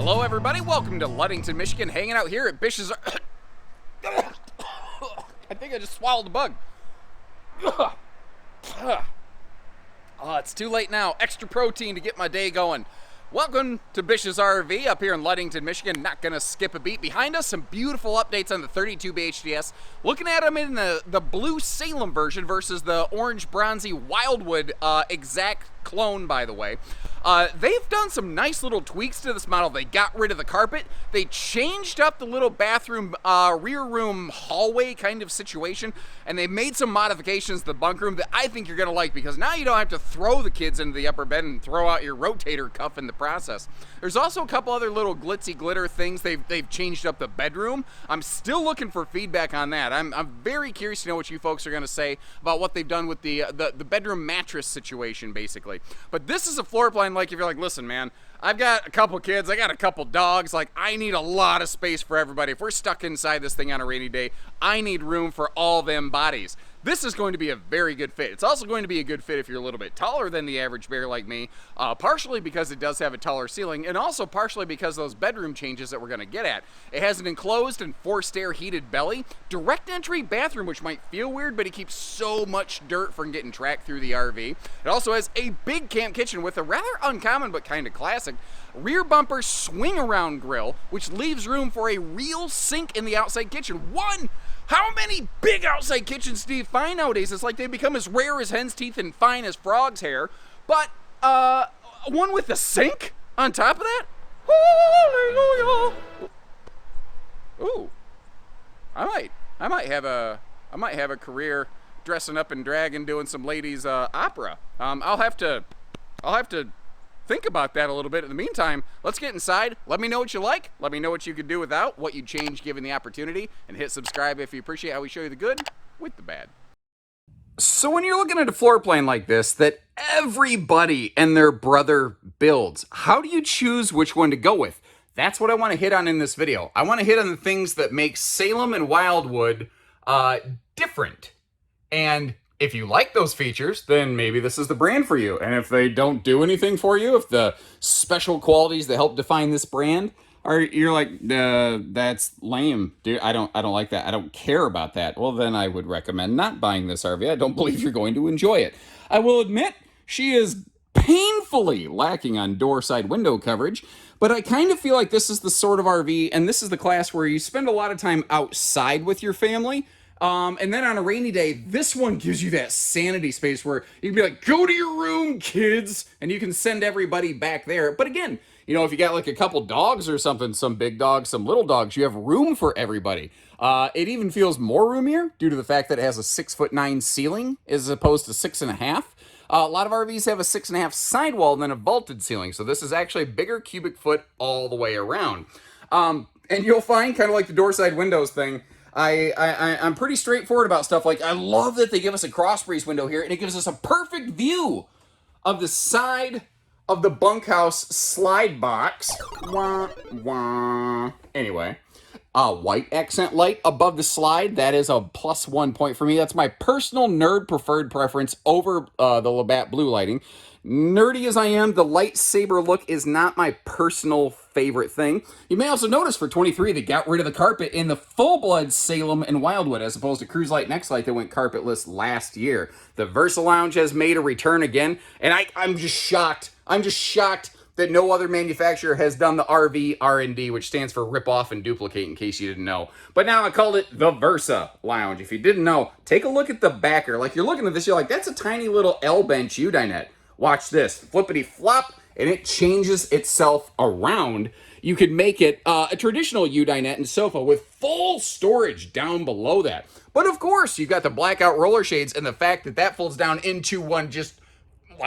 Hello, everybody. Welcome to Ludington, Michigan. Hanging out here at Bish's. I think I just swallowed a bug. Oh, it's too late now. Extra protein to get my day going. Welcome to Bish's RV up here in Ludington, Michigan. Not gonna skip a beat. Behind us, some beautiful updates on the 32 BHDS. Looking at them in the blue Salem version versus the orange bronzy Wildwood exact clone, by the way. They've done some nice little tweaks to this model. They got rid of the carpet. They changed up the little bathroom, rear room hallway kind of situation, and they made some modifications to the bunk room that I think you're gonna like, because now you don't have to throw the kids into the upper bed and throw out your rotator cuff in the process. There's also a couple other little glitzy glitter things. They've changed up the bedroom. I'm still looking for feedback on that. I'm very curious to know what you folks are gonna say about what they've done with the bedroom mattress situation, basically. But this is a floor plan, like, if you're like, listen, man, I've got a couple kids, I got a couple dogs, like, I need a lot of space for everybody. If we're stuck inside this thing on a rainy day, I need room for all them bodies. This is going to be a very good fit. It's also going to be a good fit if you're a little bit taller than the average bear like me, partially because it does have a taller ceiling, and also partially because of those bedroom changes that we're going to get at. It has an enclosed and forced air heated belly, direct entry bathroom, which might feel weird, but it keeps so much dirt from getting tracked through the RV. It also has a big camp kitchen with a rather uncommon but kind of classic rear bumper swing around grill, which leaves room for a real sink in the outside kitchen. How many big outside kitchens do you find nowadays? It's like they become as rare as hen's teeth and fine as frog's hair. But one with a sink on top of that? Hallelujah! Ooh, I might have a career dressing up in drag and doing some ladies opera. I'll have to think about that a little bit. In the meantime, let's get inside. Let me know what you like. Let me know what you could do without, what you'd change given the opportunity, and hit subscribe if you appreciate how we show you the good with the bad. So when you're looking at a floor plan like this that everybody and their brother builds, how do you choose which one to go with? That's what I want to hit on in this video. I want to hit on the things that make Salem and Wildwood different. And if you like those features, then maybe this is the brand for you. And if they don't do anything for you, if the special qualities that help define this brand you're like, that's lame, dude. I don't like that. I don't care about that. Well, then I would recommend not buying this RV. I don't believe you're going to enjoy it. I will admit she is painfully lacking on door side window coverage, but I kind of feel like this is the sort of RV, and this is the class where you spend a lot of time outside with your family. And then on a rainy day, this one gives you that sanity space where you can be like, go to your room, kids, and you can send everybody back there. But again, you know, if you got like a couple dogs or something, some big dogs, some little dogs, you have room for everybody. It even feels more roomier due to the fact that it has a 6'9" ceiling as opposed to 6.5. A lot of RVs have a 6.5 sidewall and then a vaulted ceiling. So this is actually a bigger cubic foot all the way around. And you'll find, kind of like the door side windows thing, I'm pretty straightforward about stuff. Like, I love that they give us a cross breeze window here, and it gives us a perfect view of the side of the bunkhouse slide box. Wah, wah. Anyway, white accent light above the slide, that is a +1 point for me. That's my personal nerd preferred preference over the Labatt blue lighting. Nerdy as I am, the lightsaber look is not my personal favorite thing. You may also notice for 23, they got rid of the carpet in the full-blood Salem and Wildwood, as opposed to Cruise Light Next Light that went carpetless last year. The VersaLounge has made a return again, and I'm just shocked. I'm just shocked that no other manufacturer has done the RV R&D, which stands for rip off and duplicate, in case you didn't know. But now I called it the VersaLounge. If you didn't know, take a look at the backer. Like, you're looking at this, you're like, that's a tiny little L-bench U-dinette. Watch this. Flippity flop, and it changes itself around. You could make it a traditional U-dinette and sofa with full storage down below that. But of course, you've got the blackout roller shades and the fact that that folds down into one just,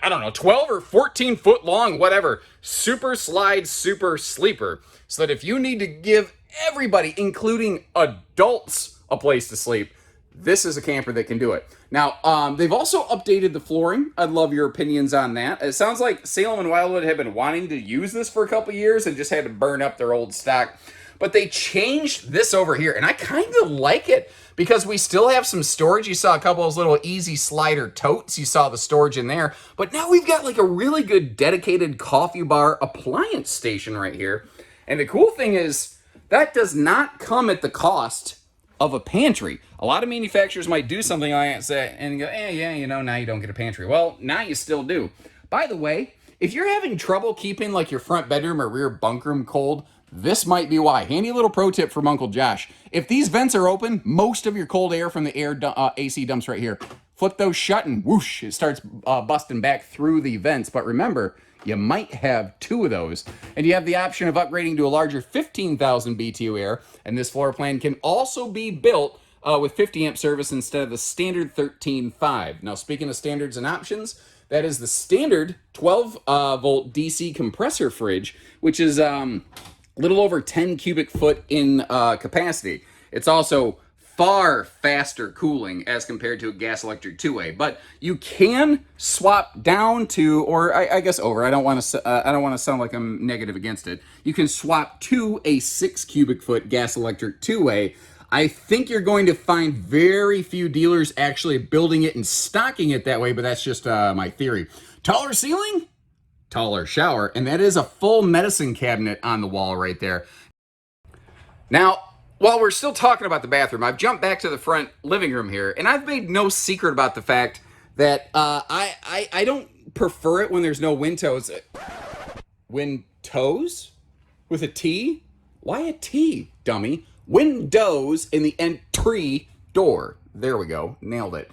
I don't know, 12 or 14 foot long, whatever, super slide, super sleeper. So that if you need to give everybody, including adults, a place to sleep, this is a camper that can do it. Now, they've also updated the flooring. I'd love your opinions on that. It sounds like Salem and Wildwood have been wanting to use this for a couple years and just had to burn up their old stock. But they changed this over here, and I kind of like it because we still have some storage. You saw a couple of those little easy slider totes. You saw the storage in there. But now we've got like a really good dedicated coffee bar appliance station right here. And the cool thing is that does not come at the cost of a pantry. A lot of manufacturers might do something like that and go, yeah, you know, now you don't get a pantry. Well, now you still do. By the way, if you're having trouble keeping like your front bedroom or rear bunk room cold, this might be why. Handy little pro tip from Uncle Josh. If these vents are open, most of your cold air from the AC dumps right here. Flip those shut and whoosh, it starts busting back through the vents. But remember, you might have two of those. And you have the option of upgrading to a larger 15,000 BTU air. And this floor plan can also be built with 50 amp service instead of the standard 13.5. Now, speaking of standards and options, that is the standard 12 volt DC compressor fridge, which is a little over 10 cubic foot in capacity. It's also far faster cooling as compared to a gas electric two-way, but you can swap down to, or I guess over. I don't want to sound like I'm negative against it. You can swap to a 6 cubic foot gas electric two-way. I think you're going to find very few dealers actually building it and stocking it that way, but that's just my theory. Taller ceiling, taller shower, and that is a full medicine cabinet on the wall right there. Now, while we're still talking about the bathroom, I've jumped back to the front living room here, and I've made no secret about the fact that I don't prefer it when there's no windows. Windows? With a T? Why a T, dummy? Windows in the entry door. There we go. Nailed it.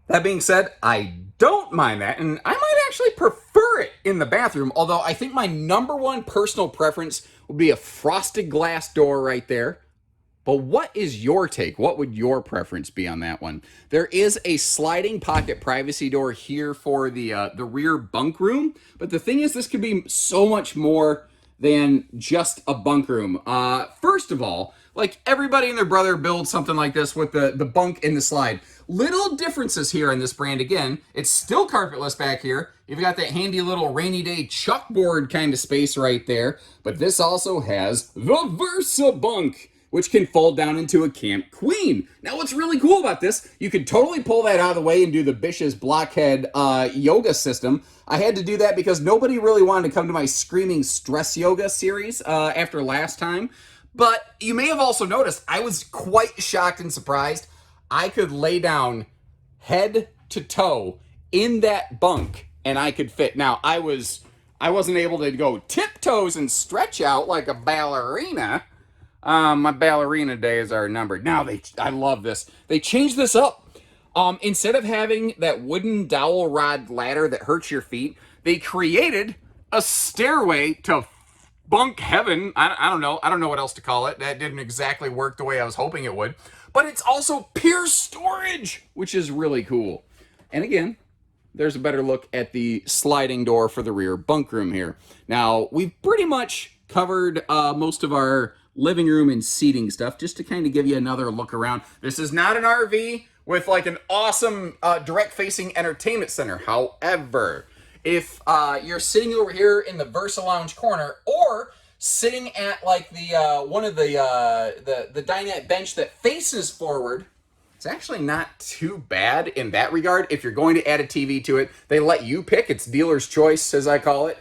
That being said, I don't mind that, and I might actually prefer it in the bathroom, although I think my number one personal preference would be a frosted glass door right there. But what is your take? What would your preference be on that one? There is a sliding pocket privacy door here for the rear bunk room, but the thing is, this could be so much more than just a bunk room. First of all, like everybody and their brother builds something like this with the bunk and the slide. Little differences here in this brand. Again, it's still carpetless back here. You've got that handy little rainy day chalkboard kind of space right there. But this also has the VersaBunk, which can fold down into a Camp Queen. Now, what's really cool about this, you could totally pull that out of the way and do the Bish's blockhead yoga system. I had to do that because nobody really wanted to come to my Screaming Stress Yoga series after last time. But you may have also noticed, I was quite shocked and surprised. I could lay down head to toe in that bunk and I could fit. Now, I wasn't able to go tiptoes and stretch out like a ballerina. My ballerina days are numbered. Now, I love this. They changed this up. Instead of having that wooden dowel rod ladder that hurts your feet, they created a stairway to bunk heaven. I don't know. I don't know what else to call it. That didn't exactly work the way I was hoping it would. But it's also pure storage, which is really cool. And again, there's a better look at the sliding door for the rear bunk room here. Now, we've pretty much covered most of our living room and seating stuff, just to kind of give you another look around. This is not an RV with like an awesome direct-facing entertainment center. However, if you're sitting over here in the VersaLounge corner, or sitting at like the one of the dinette bench that faces forward, it's actually not too bad in that regard. If you're going to add a TV to it, they let you pick. It's dealer's choice, as I call it.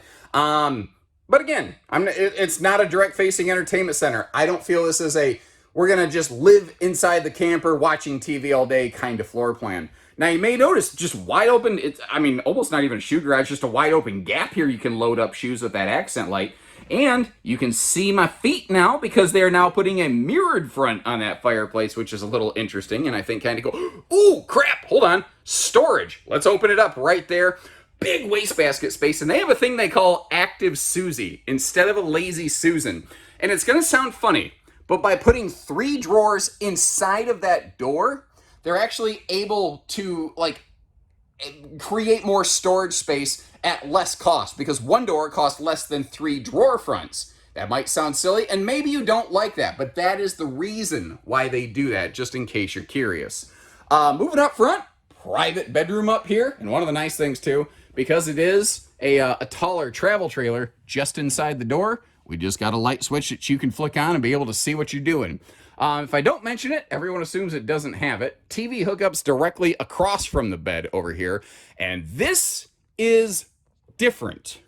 But again, it's not a direct-facing entertainment center. I don't feel this is we're going to just live inside the camper watching TV all day kind of floor plan. Now, you may notice just wide open, almost not even a shoe garage, just a wide open gap here. You can load up shoes with that accent light. And you can see my feet now because they're now putting a mirrored front on that fireplace, which is a little interesting. And I think kind of go, ooh, crap, hold on, storage. Let's open it up right there. Big wastebasket space, and they have a thing they call Active Susie instead of a Lazy Susan. And it's going to sound funny, but by putting 3 drawers inside of that door, they're actually able to create more storage space at less cost, because one door costs less than 3 drawer fronts. That might sound silly, and maybe you don't like that, but that is the reason why they do that, just in case you're curious. Moving up front, private bedroom up here, and one of the nice things too, because it is a taller travel trailer just inside the door, we just got a light switch that you can flick on and be able to see what you're doing. If I don't mention it, everyone assumes it doesn't have it. TV hookups directly across from the bed over here, and this is different.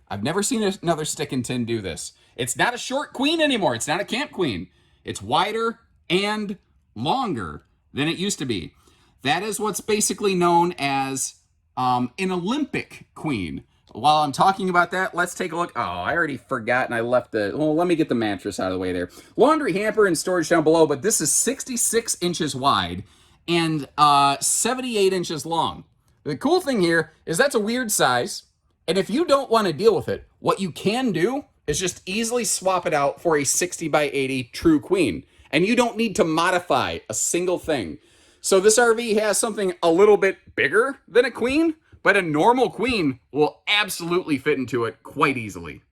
I've never seen another stick and tin do this. It's not a short queen anymore. It's not a camp queen. It's wider and longer than it used to be. That is what's basically known as an Olympic queen. While I'm talking about that, let's take a look. Oh, I already forgot and I left the... Well, let me get the mattress out of the way there. Laundry hamper and storage down below, but this is 66 inches wide and 78 inches long. The cool thing here is that's a weird size, and if you don't want to deal with it, what you can do is just easily swap it out for a 60 by 80 true queen, and you don't need to modify a single thing. So this RV has something a little bit bigger than a queen, but a normal queen will absolutely fit into it quite easily.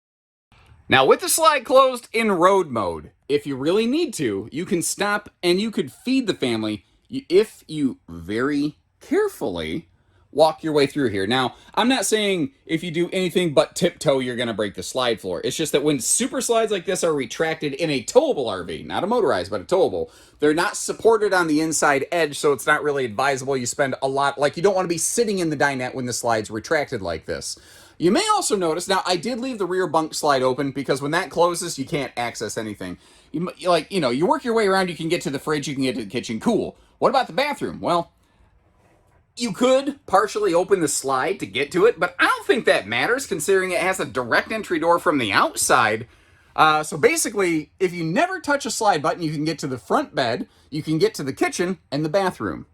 Now, with the slide closed in road mode, if you really need to, you can stop and you could feed the family if you very carefully walk your way through here. Now, I'm not saying if you do anything but tiptoe, you're going to break the slide floor. It's just that when super slides like this are retracted in a towable RV, not a motorized, but a towable, they're not supported on the inside edge, so it's not really advisable. You spend a lot, like you don't want to be sitting in the dinette when the slide's retracted like this. You may also notice, now I did leave the rear bunk slide open because when that closes, you can't access anything. You work your way around, you can get to the fridge, you can get to the kitchen, cool. What about the bathroom? Well, you could partially open the slide to get to it, but I don't think that matters considering it has a direct entry door from the outside. So basically, if you never touch a slide button, you can get to the front bed, you can get to the kitchen and the bathroom.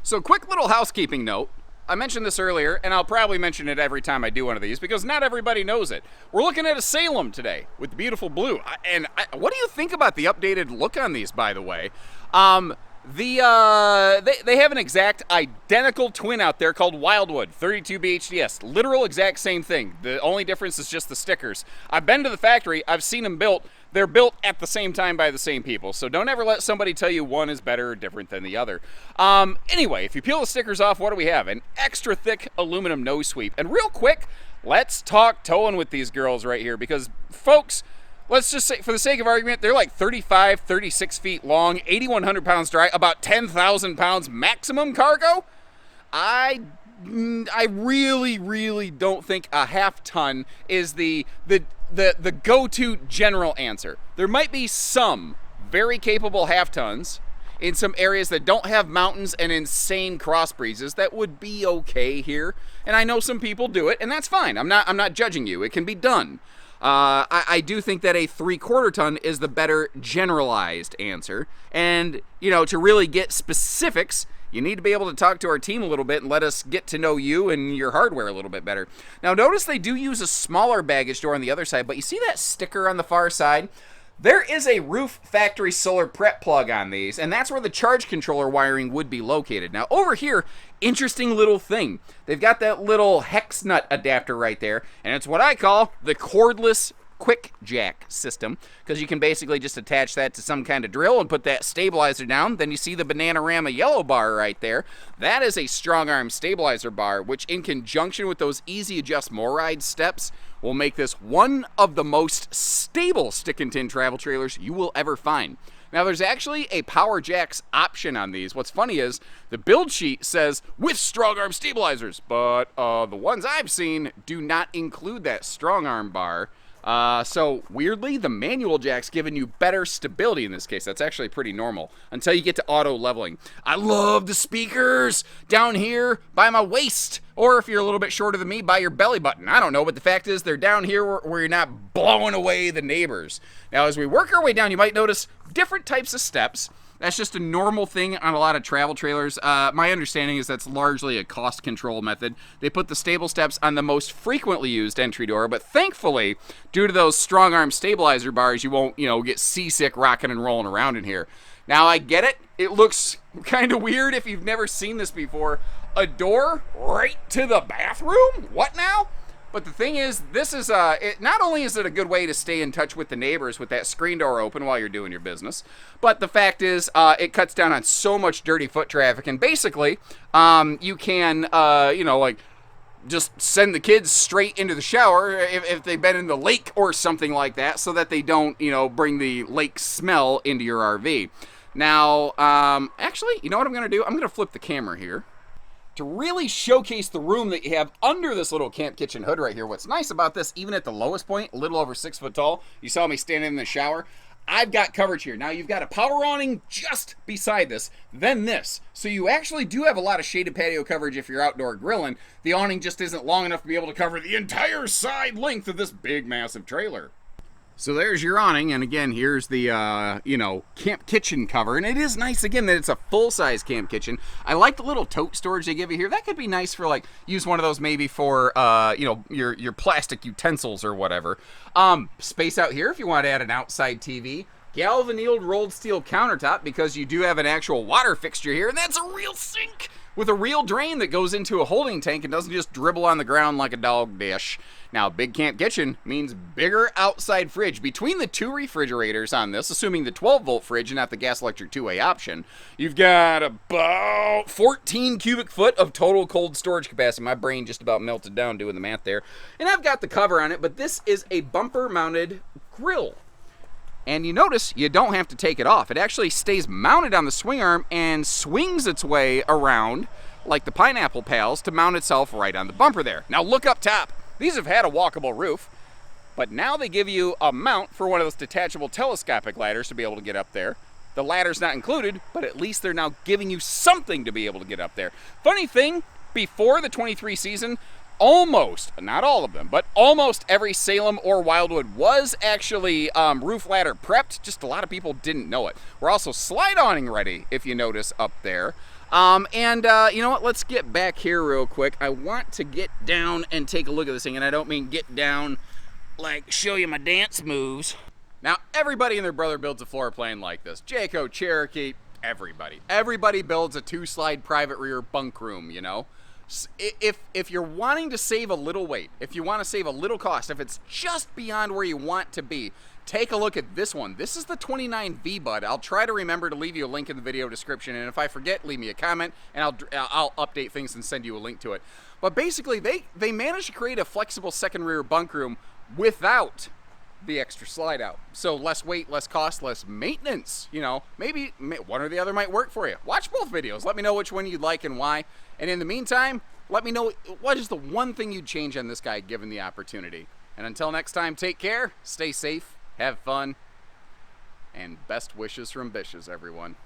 So quick little housekeeping note. I mentioned this earlier, and I'll probably mention it every time I do one of these because not everybody knows it. We're looking at a Salem today with the beautiful blue. What do you think about the updated look on these, by the way? They have an exact identical twin out there called Wildwood 32 BHDS. Literal exact same thing. The only difference is just the stickers. I've been to the factory. I've seen them built. They're built at the same time by the same people. So don't ever let somebody tell you one is better or different than the other. Anyway, if you peel the stickers off, what do we have? An extra thick aluminum nose sweep. And real quick, let's talk towing with these girls right here because, folks, let's just say, for the sake of argument, they're like 35, 36 feet long, 8,100 pounds dry, about 10,000 pounds maximum cargo. I really, really don't think a half ton is the go-to general answer. There might be some very capable half tons in some areas that don't have mountains and insane cross breezes that would be okay here. And I know some people do it, and that's fine. I'm not judging you. It can be done. I do think that a 3/4 ton is the better generalized answer. And, to really get specifics, you need to be able to talk to our team a little bit and let us get to know you and your hardware a little bit better. Now, notice they do use a smaller baggage door on the other side, but you see that sticker on the far side? There is a roof factory solar prep plug on these, and that's where the charge controller wiring would be located. Now, over here, interesting little thing. They've got that little hex nut adapter right there, and it's what I call the cordless quick jack system, because you can basically just attach that to some kind of drill and put that stabilizer down. Then you see the Bananarama yellow bar right there. That is a strong arm stabilizer bar, which in conjunction with those easy adjust MORRIDE steps will make this one of the most stable stick and tin travel trailers you will ever find. Now, there's actually a power jacks option on these. What's funny is the build sheet says with strong arm stabilizers, but the ones I've seen do not include that strong arm bar. So weirdly, the manual jack's giving you better stability in this case. That's actually pretty normal until you get to auto leveling. I love the speakers down here by my waist, or if you're a little bit shorter than me, by your belly button. I don't know, but the fact is they're down here where you're not blowing away the neighbors. Now, as we work our way down, you might notice different types of steps. That's just a normal thing on a lot of travel trailers. My understanding is that's largely a cost control method. They put the stable steps on the most frequently used entry door, but thankfully, due to those strong arm stabilizer bars, you won't, get seasick rocking and rolling around in here. Now, I get it. It looks kind of weird if you've never seen this before. A door right to the bathroom? What now? But the thing is, this is not only is it a good way to stay in touch with the neighbors with that screen door open while you're doing your business, but the fact is it cuts down on so much dirty foot traffic. And basically, you can, just send the kids straight into the shower if they've been in the lake or something like that, so that they don't, bring the lake smell into your RV. Now, actually, you know what I'm going to do? I'm going to flip the camera here to really showcase the room that you have under this little camp kitchen hood right here. What's nice about this, even at the lowest point, a little over 6 foot tall, you saw me standing in the shower, I've got coverage here. Now you've got a power awning just beside this, then this. So you actually do have a lot of shaded patio coverage if you're outdoor grilling. The awning just isn't long enough to be able to cover the entire side length of this big, massive trailer. So there's your awning, and again, here's the, you know, camp kitchen cover. And it is nice, again, that it's a full-size camp kitchen. I like the little tote storage they give you here. That could be nice for, like, use one of those maybe for, you know, your plastic utensils or whatever. Space out here if you want to add an outside TV. Galvanized rolled steel countertop because you do have an actual water fixture here, and that's a real sink with a real drain that goes into a holding tank and doesn't just dribble on the ground like a dog dish. Now, big camp kitchen means bigger outside fridge. Between the 2 refrigerators on this, assuming the 12-volt fridge and not the gas-electric 2-way option, you've got about 14 cubic foot of total cold storage capacity. My brain just about melted down doing the math there. And I've got the cover on it, but this is a bumper-mounted grill. And you notice you don't have to take it off. It actually stays mounted on the swing arm and swings its way around like the Pineapple Pals to mount itself right on the bumper there. Now look up top. These have had a walkable roof, but now they give you a mount for one of those detachable telescopic ladders to be able to get up there. The ladder's not included, but at least they're now giving you something to be able to get up there. Funny thing, before the 23 season, almost, not all of them, but almost every Salem or Wildwood was actually roof ladder prepped. Just a lot of people didn't know it. We're also slide awning ready, if you notice up there. You know what, let's get back here real quick. I want to get down and take a look at this thing, and I don't mean get down like show you my dance moves. Now, everybody and their brother builds a floor plan like this. Jayco, Cherokee, everybody. Everybody builds a 2-slide private rear bunk room, you know? If you're wanting to save a little weight, if you want to save a little cost, if it's just beyond where you want to be, take a look at this one. This is the 29V Bud. I'll try to remember to leave you a link in the video description, and if I forget, leave me a comment, and I'll update things and send you a link to it. But basically, they managed to create a flexible second rear bunk room without the extra slide out. So less weight, less cost, less maintenance. You know, maybe one or the other might work for you. Watch both videos. Let me know which one you'd like and why. And in the meantime, let me know what is the one thing you'd change on this guy given the opportunity. And until next time, take care, stay safe, have fun, and best wishes from Bishes, everyone.